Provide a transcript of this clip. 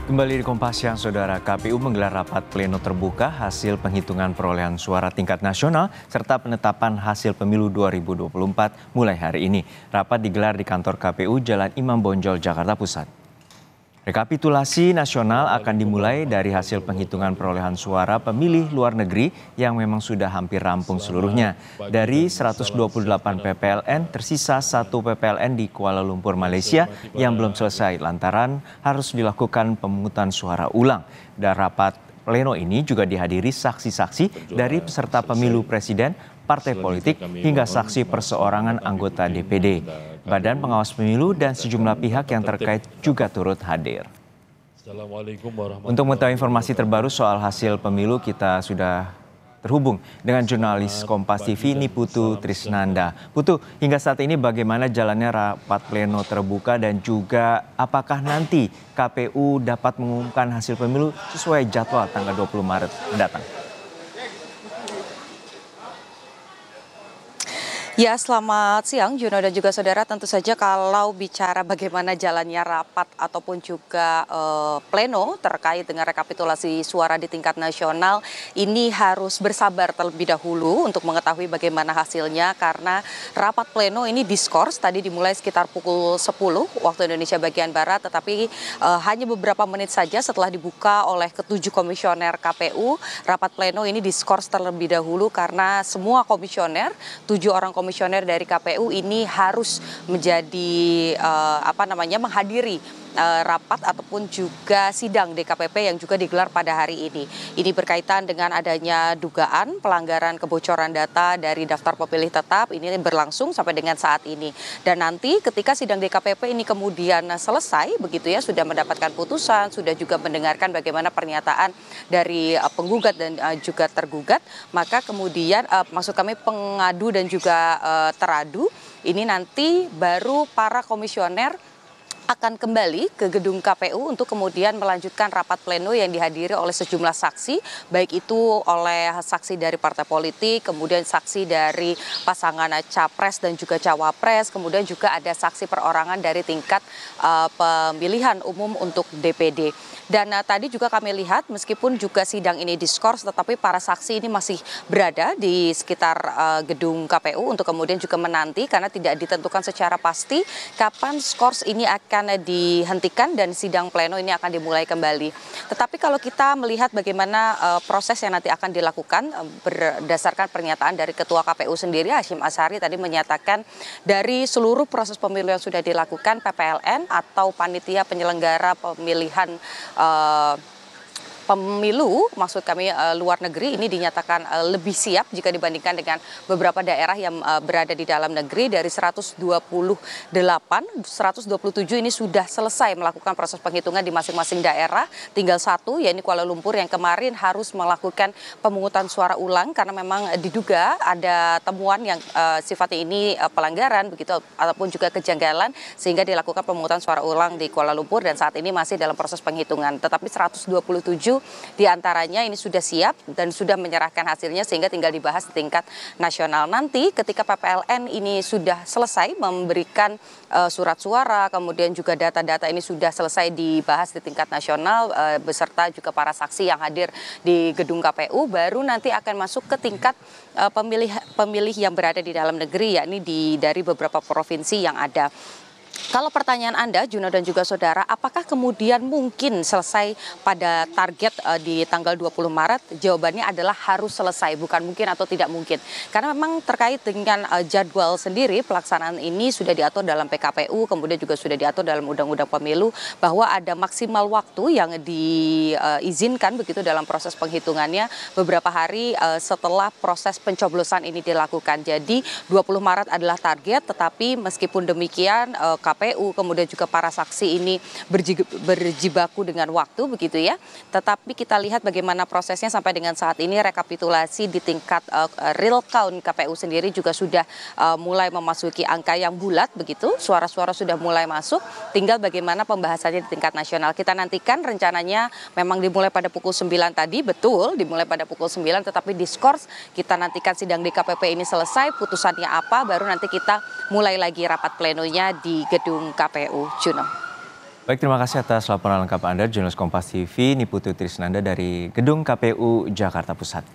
Kembali di Kompas Siang, Saudara. KPU menggelar rapat pleno terbuka hasil penghitungan perolehan suara tingkat nasional serta penetapan hasil pemilu 2024 mulai hari ini. Rapat digelar di kantor KPU Jalan Imam Bonjol, Jakarta Pusat. Rekapitulasi nasional akan dimulai dari hasil penghitungan perolehan suara pemilih luar negeri yang memang sudah hampir rampung seluruhnya. Dari 128 PPLN, tersisa 1 PPLN di Kuala Lumpur, Malaysia yang belum selesai lantaran harus dilakukan pemungutan suara ulang. Dan rapat pleno ini juga dihadiri saksi-saksi dari peserta pemilu presiden, partai politik, hingga saksi perseorangan anggota DPD. Badan Pengawas Pemilu dan sejumlah pihak yang terkait juga turut hadir. Untuk mengetahui informasi terbaru soal hasil pemilu, kita sudah terhubung dengan jurnalis Kompas TV Niputu Trisnanda. Putu, hingga saat ini bagaimana jalannya rapat pleno terbuka dan juga apakah nanti KPU dapat mengumumkan hasil pemilu sesuai jadwal tanggal 20 Maret mendatang? Ya, selamat siang Juno dan juga saudara. Tentu saja kalau bicara bagaimana jalannya rapat ataupun juga pleno terkait dengan rekapitulasi suara di tingkat nasional, ini harus bersabar terlebih dahulu untuk mengetahui bagaimana hasilnya, karena rapat pleno ini diskors tadi dimulai sekitar pukul 10 waktu Indonesia bagian Barat, tetapi hanya beberapa menit saja setelah dibuka oleh ketujuh komisioner KPU, rapat pleno ini diskors terlebih dahulu karena semua komisioner, 7 orang komisioner dari KPU ini harus menjadi menghadiri rapat ataupun juga sidang DKPP yang juga digelar pada hari ini. Ini berkaitan dengan adanya dugaan pelanggaran kebocoran data dari daftar pemilih tetap, ini berlangsung sampai dengan saat ini. Dan nanti ketika sidang DKPP ini kemudian selesai begitu ya, sudah mendapatkan putusan, sudah juga mendengarkan bagaimana pernyataan dari penggugat dan juga tergugat, maka kemudian maksud kami pengadu dan juga teradu, ini nanti baru para komisioner akan kembali ke gedung KPU untuk kemudian melanjutkan rapat pleno yang dihadiri oleh sejumlah saksi, baik itu oleh saksi dari partai politik, kemudian saksi dari pasangan capres dan juga cawapres, kemudian juga ada saksi perorangan dari tingkat pemilihan umum untuk DPD. Dan tadi juga kami lihat meskipun juga sidang ini diskors, tetapi para saksi ini masih berada di sekitar gedung KPU untuk kemudian juga menanti, karena tidak ditentukan secara pasti kapan skors ini akan dihentikan dan sidang pleno ini akan dimulai kembali. Tetapi kalau kita melihat bagaimana proses yang nanti akan dilakukan berdasarkan pernyataan dari Ketua KPU sendiri, Hasyim Asyari tadi menyatakan dari seluruh proses pemilu yang sudah dilakukan, PPLN atau panitia penyelenggara pemilihan pemilu, maksud kami luar negeri, ini dinyatakan lebih siap jika dibandingkan dengan beberapa daerah yang berada di dalam negeri. Dari 127 ini sudah selesai melakukan proses penghitungan di masing-masing daerah. Tinggal satu, yaitu Kuala Lumpur yang kemarin harus melakukan pemungutan suara ulang karena memang diduga ada temuan yang sifatnya ini pelanggaran begitu ataupun juga kejanggalan, sehingga dilakukan pemungutan suara ulang di Kuala Lumpur dan saat ini masih dalam proses penghitungan. Tetapi 127 diantaranya ini sudah siap dan sudah menyerahkan hasilnya, sehingga tinggal dibahas di tingkat nasional. Nanti ketika PPLN ini sudah selesai memberikan surat suara, kemudian juga data-data ini sudah selesai dibahas di tingkat nasional beserta juga para saksi yang hadir di gedung KPU, baru nanti akan masuk ke tingkat pemilih yang berada di dalam negeri, yakni dari beberapa provinsi yang ada. Kalau pertanyaan Anda, Juno dan juga saudara, apakah kemudian mungkin selesai pada target di tanggal 20 Maret? Jawabannya adalah harus selesai, bukan mungkin atau tidak mungkin. Karena memang terkait dengan jadwal sendiri, pelaksanaan ini sudah diatur dalam PKPU, kemudian juga sudah diatur dalam Undang-Undang Pemilu, bahwa ada maksimal waktu yang diizinkan begitu dalam proses penghitungannya beberapa hari setelah proses pencoblosan ini dilakukan. Jadi 20 Maret adalah target, tetapi meskipun demikian KPU kemudian juga para saksi ini berjibaku dengan waktu begitu ya. Tetapi kita lihat bagaimana prosesnya sampai dengan saat ini. Rekapitulasi di tingkat real count KPU sendiri juga sudah mulai memasuki angka yang bulat begitu. Suara-suara sudah mulai masuk, tinggal bagaimana pembahasannya di tingkat nasional. Kita nantikan, rencananya memang dimulai pada pukul 9 tadi, betul dimulai pada pukul 9, tetapi diskors kita nantikan sidang DKPP ini selesai, putusannya apa, baru nanti kita mulai lagi rapat plenonya di gedung KPU. Juno. Baik, terima kasih atas laporan lengkap Anda, jurnalis Kompas TV, Niputu Trisnanda dari Gedung KPU Jakarta Pusat.